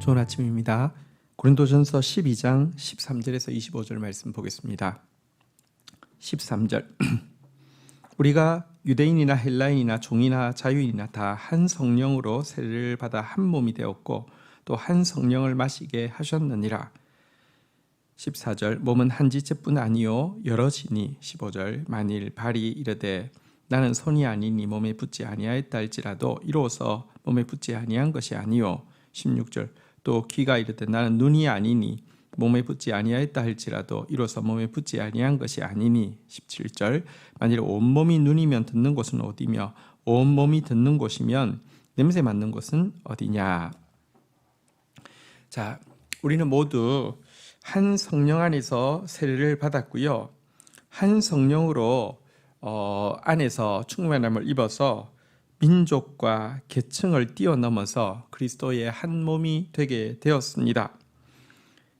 좋은 아침입니다. 고린도전서 12장 13절에서 25절 말씀 보겠습니다. 13절 우리가 유대인이나 헬라인이나 종이나 자유인이나 다 한 성령으로 세례를 받아 한 몸이 되었고 또 한 성령을 마시게 하셨느니라. 14절 몸은 한 지체뿐 아니요 여러지니. 15절 만일 발이 이르되 나는 손이 아니니 몸에 붙지 아니하였다 할지라도 이로써 몸에 붙지 아니한 것이 아니요. 16절 또 귀가 이르되 나는 눈이 아니니 몸에 붙지 아니하였다 할지라도 이로써 몸에 붙지 아니한 것이 아니니. 17절 만일 온몸이 눈이면 듣는 곳은 어디며 온몸이 듣는 곳이면 냄새 맡는 곳은 어디냐. 자, 우리는 모두 한 성령 안에서 세례를 받았고요. 한 성령으로 안에서 충만함을 입어서 민족과 계층을 뛰어넘어서 그리스도의 한 몸이 되게 되었습니다.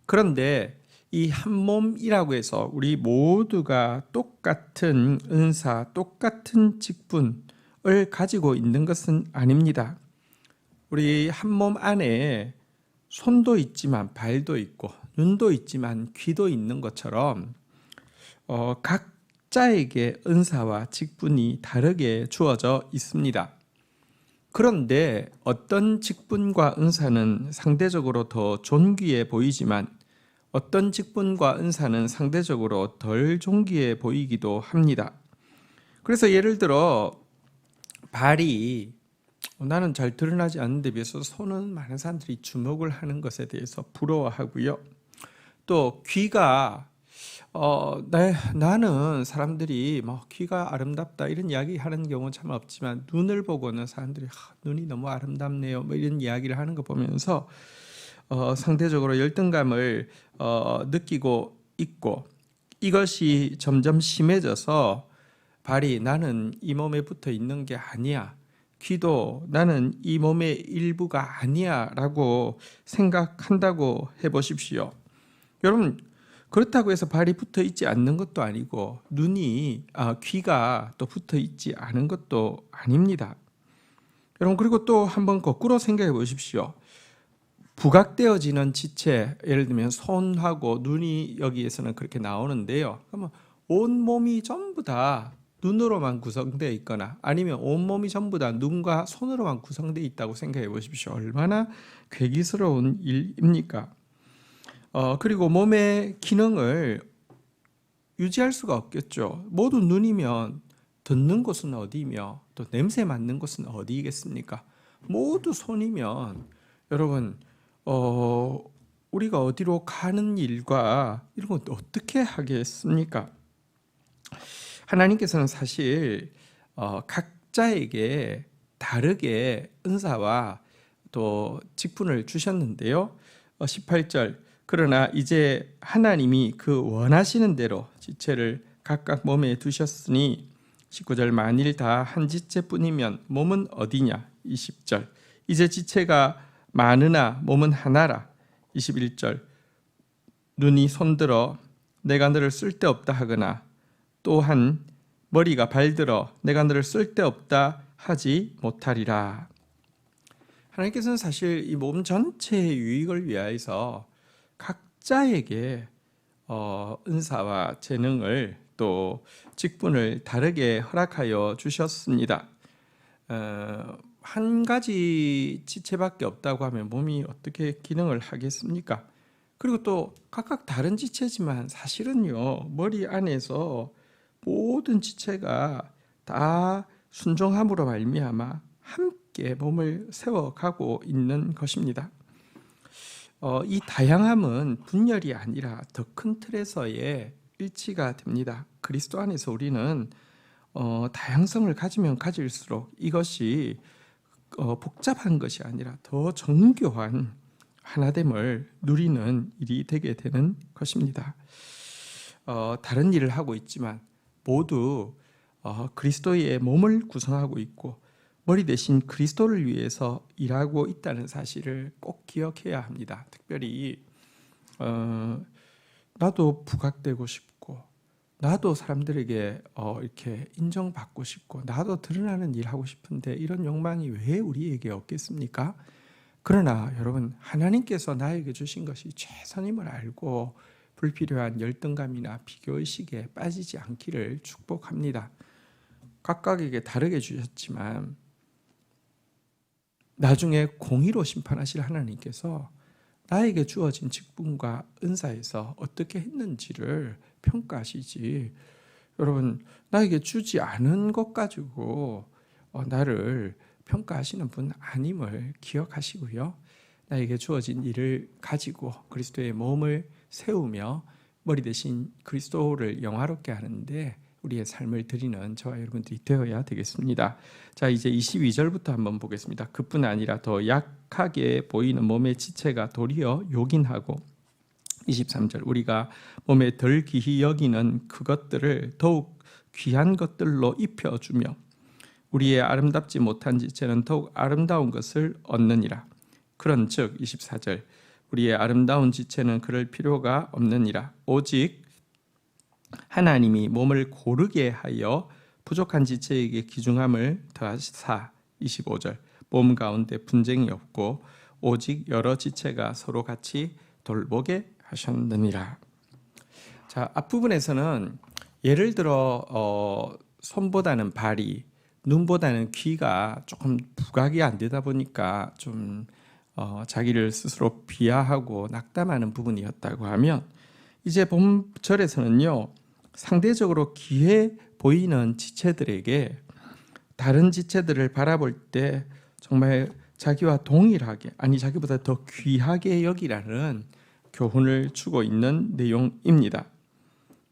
그런데 이 한 몸이라고 해서 우리 모두가 똑같은 은사, 똑같은 직분을 가지고 있는 것은 아닙니다. 우리 한 몸 안에 손도 있지만 발도 있고 눈도 있지만 귀도 있는 것처럼 각자에게 은사와 직분이 다르게 주어져 있습니다. 그런데 어떤 직분과 은사는 상대적으로 더 존귀해 보이지만 어떤 직분과 은사는 상대적으로 덜 존귀해 보이기도 합니다. 그래서 예를 들어 발이 나는 잘 드러나지 않는데 비해서 손은 많은 사람들이 주목을 하는 것에 대해서 부러워하고요. 또 귀가 나는 사람들이 귀가 아름답다 이런 이야기 하는 경우는 참 없지만 눈을 보고는 사람들이 눈이 너무 아름답네요 이런 이야기를 하는 거 보면서 상대적으로 열등감을 느끼고 있고, 이것이 점점 심해져서 발이 나는 이 몸에 붙어 있는 게 아니야, 귀도 나는 이 몸의 일부가 아니야 라고 생각한다고 해보십시오. 여러분, 그렇다고 해서 발이 붙어 있지 않는 것도 아니고 귀가 또 붙어 있지 않은 것도 아닙니다. 여러분, 그리고 또 한번 거꾸로 생각해 보십시오. 부각되어지는 지체, 예를 들면 손하고 눈이 여기에서는 그렇게 나오는데요. 그러면 온몸이 전부 다 눈으로만 구성되어 있거나 아니면 온몸이 전부 다 눈과 손으로만 구성되어 있다고 생각해 보십시오. 얼마나 괴기스러운 일입니까? 그리고 몸의 기능을 유지할 수가 없겠죠. 모두 눈이면 듣는 곳은 어디며 또 냄새 맡는 곳은 어디겠습니까? 모두 손이면 여러분 우리가 어디로 가는 일과 이런 건 어떻게 하겠습니까? 하나님께서는 사실 각자에게 다르게 은사와 또 직분을 주셨는데요. 18절 그러나 이제 하나님이 그 원하시는 대로 지체를 각각 몸에 두셨으니 19절 만일 다 한 지체뿐이면 몸은 어디냐. 20절 이제 지체가 많으나 몸은 하나라. 21절 눈이 손들어 내가 너를 쓸데없다 하거나 또한 머리가 발들어 내가 너를 쓸데없다 하지 못하리라. 하나님께서는 사실 이 몸 전체의 유익을 위하여서 각자에게 은사와 재능을 또 직분을 다르게 허락하여 주셨습니다. 한 가지 지체밖에 없다고 하면 몸이 어떻게 기능을 하겠습니까? 그리고 또 각각 다른 지체지만 사실은요, 머리 안에서 모든 지체가 다 순종함으로 말미암아 함께 몸을 세워가고 있는 것입니다. 이 다양함은 분열이 아니라 더 큰 틀에서의 일치가 됩니다. 그리스도 안에서 우리는 다양성을 가지면 가질수록 이것이 복잡한 것이 아니라 더 정교한 하나됨을 누리는 일이 되게 되는 것입니다. 다른 일을 하고 있지만 모두 그리스도의 몸을 구성하고 있고 머리 대신 그리스도를 위해서 일하고 있다는 사실을 꼭 기억해야 합니다. 특별히 나도 부각되고 싶고 나도 사람들에게 이렇게 인정받고 싶고 나도 드러나는 일 하고 싶은데 이런 욕망이 왜 우리에게 없겠습니까? 그러나 여러분, 하나님께서 나에게 주신 것이 최선임을 알고 불필요한 열등감이나 비교의식에 빠지지 않기를 축복합니다. 각각에게 다르게 주셨지만 나중에 공의로 심판하실 하나님께서 나에게 주어진 직분과 은사에서 어떻게 했는지를 평가하시지, 여러분, 나에게 주지 않은 것 가지고 나를 평가하시는 분 아님을 기억하시고요. 나에게 주어진 일을 가지고 그리스도의 몸을 세우며 머리 대신 그리스도를 영화롭게 하는데 우리의 삶을 드리는 저와 여러분들이 되어야 되겠습니다. 자, 이제 22절부터 한번 보겠습니다. 그뿐 아니라 더 약하게 보이는 몸의 지체가 도리어 요긴하고, 23절, 우리가 몸에 덜 귀히 여기는 그것들을 더욱 귀한 것들로 입혀주며 우리의 아름답지 못한 지체는 더욱 아름다운 것을 얻느니라. 그런즉 24절, 우리의 아름다운 지체는 그럴 필요가 없느니라. 오직 하나님이 몸을 고르게 하여 부족한 지체에게 귀중함을 더하사. 25절, 몸 가운데 분쟁이 없고 오직 여러 지체가 서로 같이 돌보게 하셨느니라. 자, 앞부분에서는 예를 들어 손보다는 발이, 눈보다는 귀가 조금 부각이 안 되다 보니까 좀 자기를 스스로 비하하고 낙담하는 부분이었다고 하면, 이제 본절에서는요, 상대적으로 귀해 보이는 지체들에게 다른 지체들을 바라볼 때 정말 자기와 동일하게, 아니 자기보다 더 귀하게 여기라는 교훈을 주고 있는 내용입니다.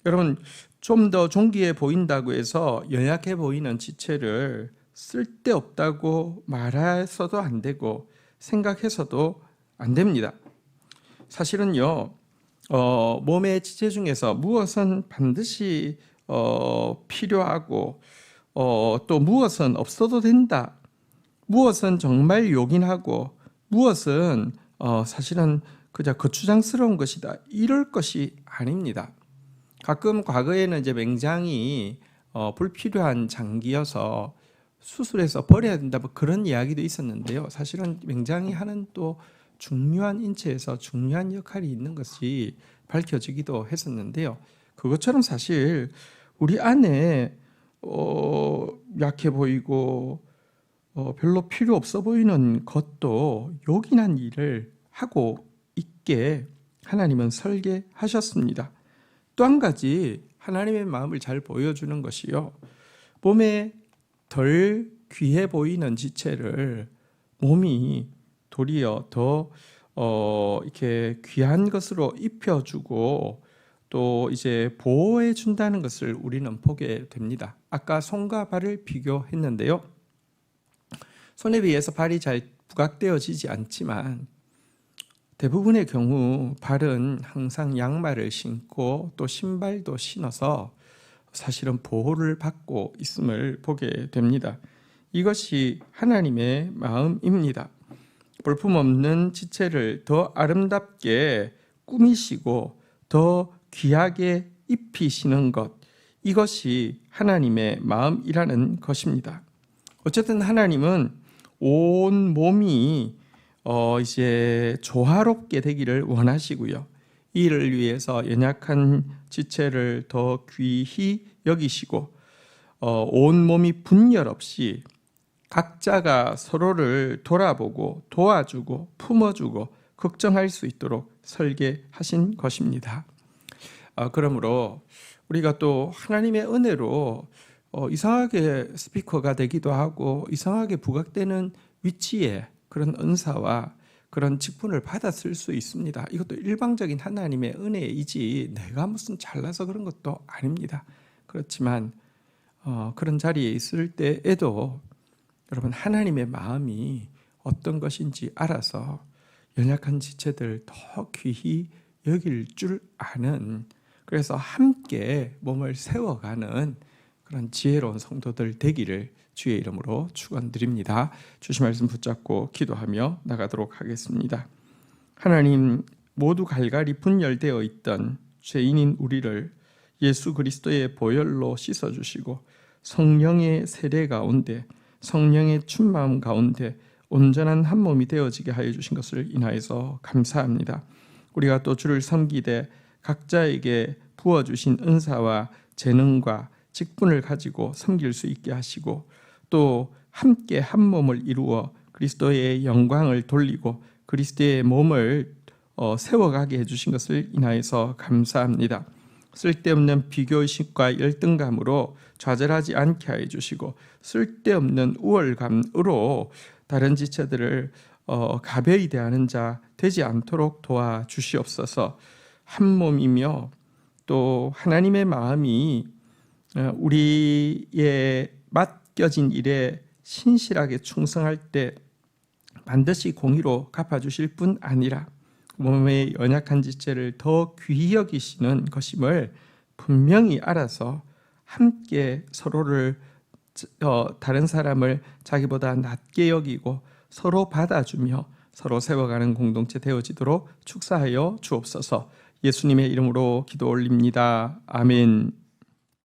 여러분, 좀 더 존귀해 보인다고 해서 연약해 보이는 지체를 쓸데없다고 말해서도 안 되고 생각해서도 안 됩니다. 사실은요, 몸의 지체 중에서 무엇은 반드시 필요하고 또 무엇은 없어도 된다, 무엇은 정말 요긴하고 무엇은 사실은 그저 거추장스러운 것이다, 이럴 것이 아닙니다. 가끔 과거에는 이제 맹장이 불필요한 장기여서 수술해서 버려야 된다, 뭐 그런 이야기도 있었는데요. 사실은 맹장이 하는 또 중요한 인체에서 중요한 역할이 있는 것이 밝혀지기도 했었는데요. 그것처럼 사실 우리 안에 약해 보이고 별로 필요 없어 보이는 것도 요긴한 일을 하고 있게 하나님은 설계하셨습니다. 또 한 가지 하나님의 마음을 잘 보여주는 것이요, 몸에 덜 귀해 보이는 지체를 몸이 도리어 더 이렇게 귀한 것으로 입혀주고 또 이제 보호해 준다는 것을 우리는 보게 됩니다. 아까 손과 발을 비교했는데요, 손에 비해서 발이 잘 부각되어지지 않지만 대부분의 경우 발은 항상 양말을 신고 또 신발도 신어서 사실은 보호를 받고 있음을 보게 됩니다. 이것이 하나님의 마음입니다. 볼품없는 지체를 더 아름답게 꾸미시고 더 귀하게 입히시는 것, 이것이 하나님의 마음이라는 것입니다. 어쨌든 하나님은 온 몸이 이제 조화롭게 되기를 원하시고요, 이를 위해서 연약한 지체를 더 귀히 여기시고 온 몸이 분열 없이 각자가 서로를 돌아보고 도와주고 품어주고 걱정할 수 있도록 설계하신 것입니다. 그러므로 우리가 또 하나님의 은혜로 이상하게 스피커가 되기도 하고 이상하게 부각되는 위치에 그런 은사와 그런 직분을 받았을 수 있습니다. 이것도 일방적인 하나님의 은혜이지 내가 무슨 잘나서 그런 것도 아닙니다. 그렇지만 그런 자리에 있을 때에도 여러분, 하나님의 마음이 어떤 것인지 알아서 연약한 지체들 더 귀히 여길 줄 아는, 그래서 함께 몸을 세워가는 그런 지혜로운 성도들 되기를 주의 이름으로 축원드립니다. 주신 말씀 붙잡고 기도하며 나가도록 하겠습니다. 하나님, 모두 갈갈이 분열되어 있던 죄인인 우리를 예수 그리스도의 보혈로 씻어주시고 성령의 세례 가운데, 성령의 충만함 가운데 온전한 한 몸이 되어지게 하여 주신 것을 인하여서 감사합니다. 우리가 또 주를 섬기되 각자에게 부어주신 은사와 재능과 직분을 가지고 섬길 수 있게 하시고 또 함께 한 몸을 이루어 그리스도의 영광을 돌리고 그리스도의 몸을 세워가게 해주신 것을 인하여서 감사합니다. 쓸데없는 비교의식과 열등감으로 좌절하지 않게 하여 주시고 쓸데없는 우월감으로 다른 지체들을 가벼이 대하는 자 되지 않도록 도와주시옵소서. 한 몸이며 또 하나님의 마음이 우리의 맡겨진 일에 신실하게 충성할 때 반드시 공의로 갚아주실 뿐 아니라 몸의 연약한 지체를 더 귀히 여기시는 것임을 분명히 알아서 함께 서로를 다른 사람을 자기보다 낮게 여기고 서로 받아주며 서로 세워가는 공동체 되어지도록 축사하여 주옵소서. 예수님의 이름으로 기도 올립니다. 아멘.